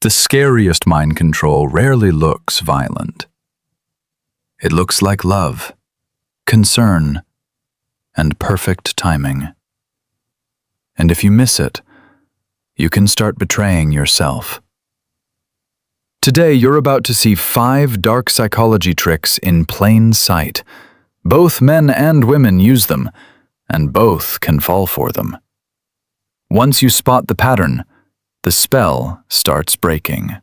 The scariest mind control rarely looks violent. It looks like love, concern, and perfect timing. And if you miss it, you can start betraying yourself. Today, you're about to see 5 dark psychology tricks in plain sight. Both men and women use them, and both can fall for them. Once you spot the pattern, the spell starts breaking.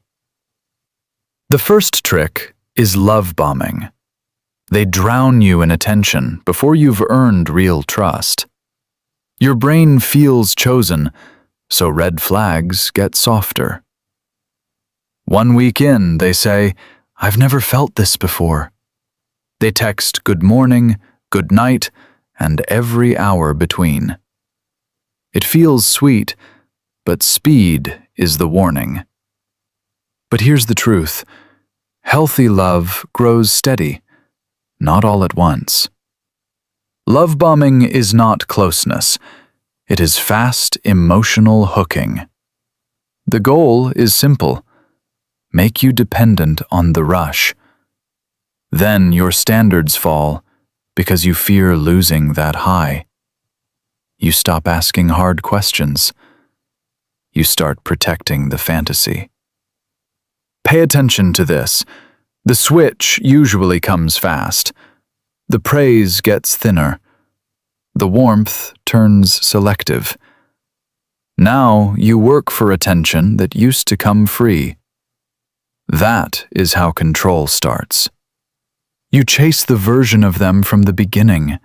The first trick is love bombing. They drown you in attention before you've earned real trust. Your brain feels chosen, so red flags get softer. 1 week in, they say, "I've never felt this before." They text good morning, good night, and every hour between. It feels sweet, but speed is the warning. But here's the truth. Healthy love grows steady, not all at once. Love bombing is not closeness. It is fast, emotional hooking. The goal is simple. Make you dependent on the rush. Then your standards fall because you fear losing that high. You stop asking hard questions. You start protecting the fantasy. Pay attention to this. The switch usually comes fast. The praise gets thinner. The warmth turns selective. Now you work for attention that used to come free. That is how control starts. You chase the version of them from the beginning.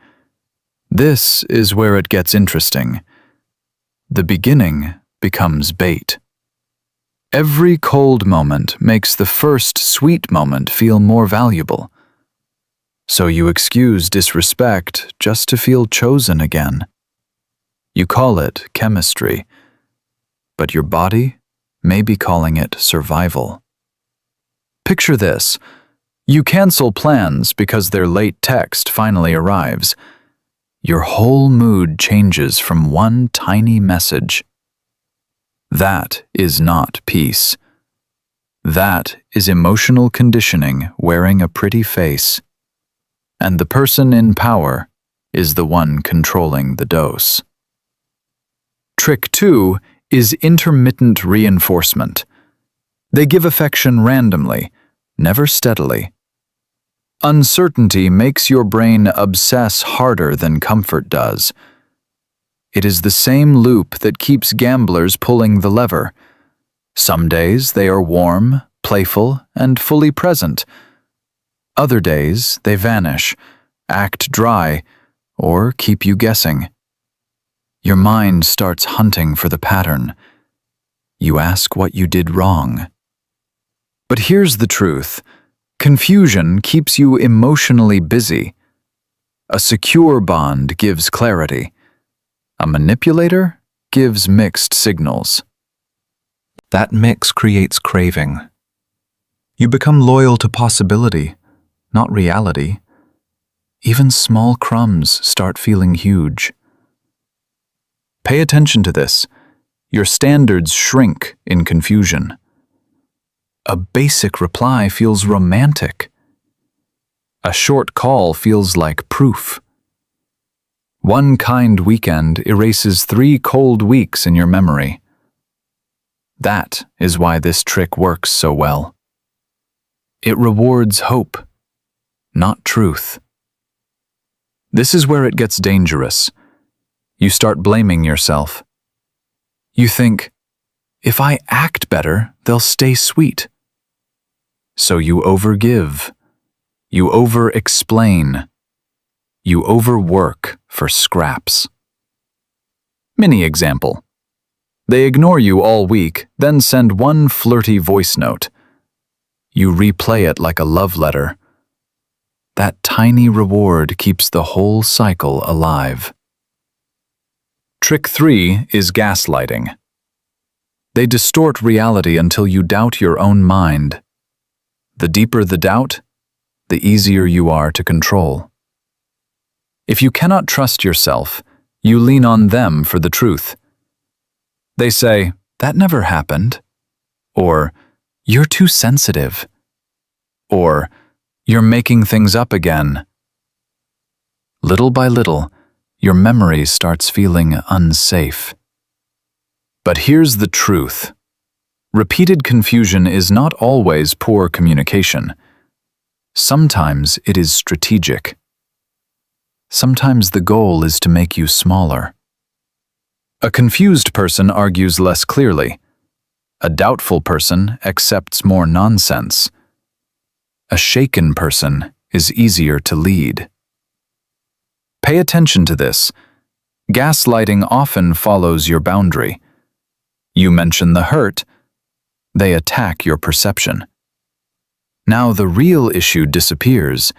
This is where it gets interesting. The beginning becomes bait. Every cold moment makes the first sweet moment feel more valuable. So you excuse disrespect just to feel chosen again. You call it chemistry, but your body may be calling it survival. Picture this. You cancel plans because their late text finally arrives. Your whole mood changes from one tiny message. That is not peace. That is emotional conditioning wearing a pretty face. And the person in power is the one controlling the dose. Trick 2 is intermittent reinforcement. They give affection randomly, never steadily. Uncertainty makes your brain obsess harder than comfort does. It is the same loop that keeps gamblers pulling the lever. Some days they are warm, playful, and fully present. Other days they vanish, act dry, or keep you guessing. Your mind starts hunting for the pattern. You ask what you did wrong. But here's the truth. Confusion keeps you emotionally busy. A secure bond gives clarity. A manipulator gives mixed signals. That mix creates craving. You become loyal to possibility, not reality. Even small crumbs start feeling huge. Pay attention to this. Your standards shrink in confusion. A basic reply feels romantic. A short call feels like proof. One kind weekend erases 3 cold weeks in your memory. That is why this trick works so well. It rewards hope, not truth. This is where it gets dangerous. You start blaming yourself. You think, if I act better, they'll stay sweet. So you overgive. You over-explain. You overwork for scraps. Mini example. They ignore you all week, then send one flirty voice note. You replay it like a love letter. That tiny reward keeps the whole cycle alive. Trick 3 is gaslighting. They distort reality until you doubt your own mind. The deeper the doubt, the easier you are to control. If you cannot trust yourself, you lean on them for the truth. They say, "That never happened," or "You're too sensitive," or "You're making things up again." Little by little, your memory starts feeling unsafe. But here's the truth. Repeated confusion is not always poor communication. Sometimes it is strategic. Sometimes the goal is to make you smaller. A confused person argues less clearly. A doubtful person accepts more nonsense. A shaken person is easier to lead. Pay attention to this. Gaslighting often follows your boundary. You mention the hurt, they attack your perception. Now the real issue disappears.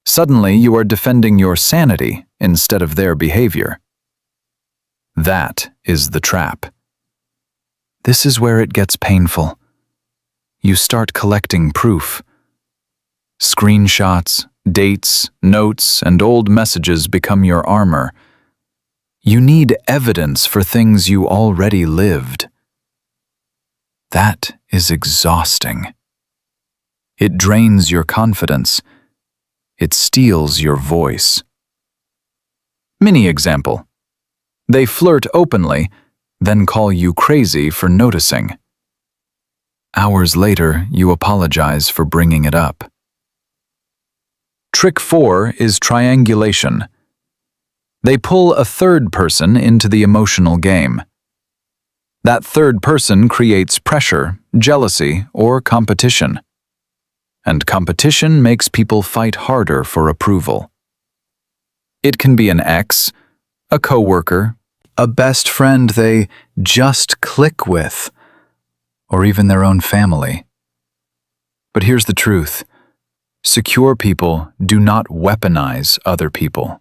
Suddenly you are defending your sanity instead of their behavior. That is the trap. This is where it gets painful. You start collecting proof. Screenshots, dates, notes, and old messages become your armor. You need evidence for things you already lived. That is exhausting. It drains your confidence. It steals your voice. Mini example. They flirt openly, then call you crazy for noticing. Hours later, you apologize for bringing it up. Trick 4 is triangulation. They pull a third person into the emotional game. That third person creates pressure, jealousy, or competition. And competition makes people fight harder for approval. It can be an ex, a coworker, a best friend they just click with, or even their own family. But here's the truth. Secure people do not weaponize other people.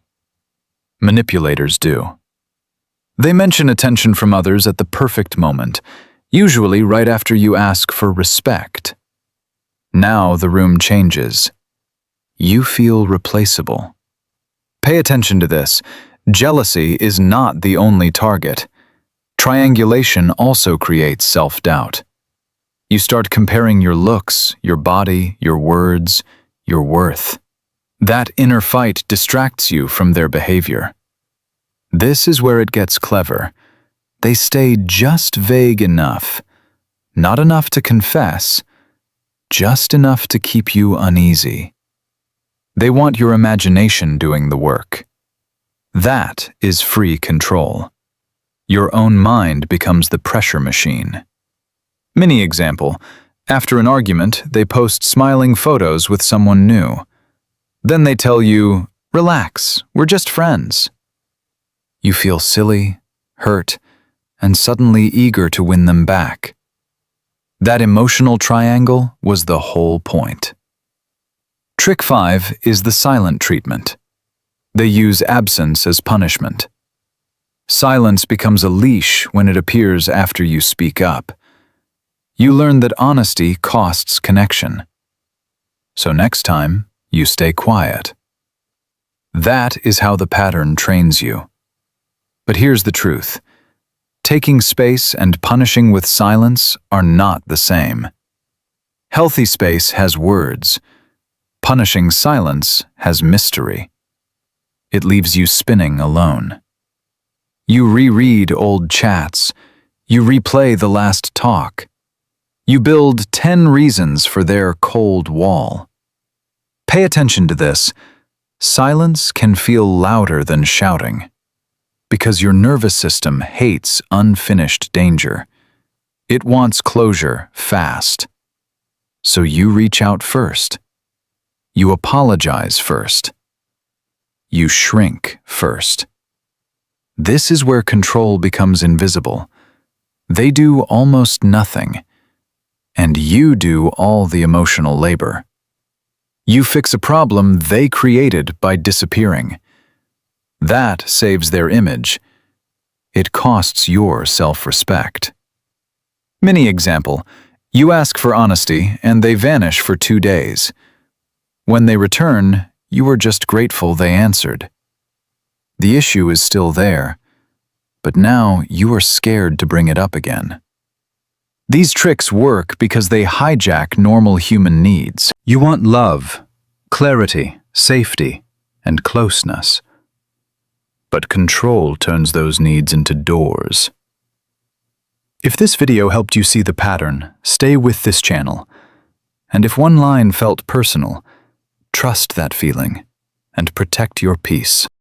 Manipulators do. They mention attention from others at the perfect moment, usually right after you ask for respect. Now the room changes. You feel replaceable. Pay attention to this. Jealousy is not the only target. Triangulation also creates self-doubt. You start comparing your looks, your body, your words, your worth. That inner fight distracts you from their behavior. This is where it gets clever. They stay just vague enough, not enough to confess, just enough to keep you uneasy. They want your imagination doing the work. That is free control. Your own mind becomes the pressure machine. Mini example. After an argument, they post smiling photos with someone new. Then they tell you, "Relax, we're just friends." You feel silly, hurt, and suddenly eager to win them back. That emotional triangle was the whole point. Trick 5 is the silent treatment. They use absence as punishment. Silence becomes a leash when it appears after you speak up. You learn that honesty costs connection. So next time, you stay quiet. That is how the pattern trains you. But here's the truth. Taking space and punishing with silence are not the same. Healthy space has words. Punishing silence has mystery. It leaves you spinning alone. You reread old chats. You replay the last talk. You build 10 reasons for their cold wall. Pay attention to this. Silence can feel louder than shouting, because your nervous system hates unfinished danger. It wants closure fast. So you reach out first. You apologize first. You shrink first. This is where control becomes invisible. They do almost nothing, and you do all the emotional labor. You fix a problem they created by disappearing. That saves their image. It costs your self-respect. Mini example. You ask for honesty and they vanish for 2 days. When they return, you are just grateful they answered. The issue is still there, but now you are scared to bring it up again. These tricks work because they hijack normal human needs. You want love, clarity, safety, and closeness. But control turns those needs into doors. If this video helped you see the pattern, stay with this channel. And if one line felt personal, trust that feeling and protect your peace.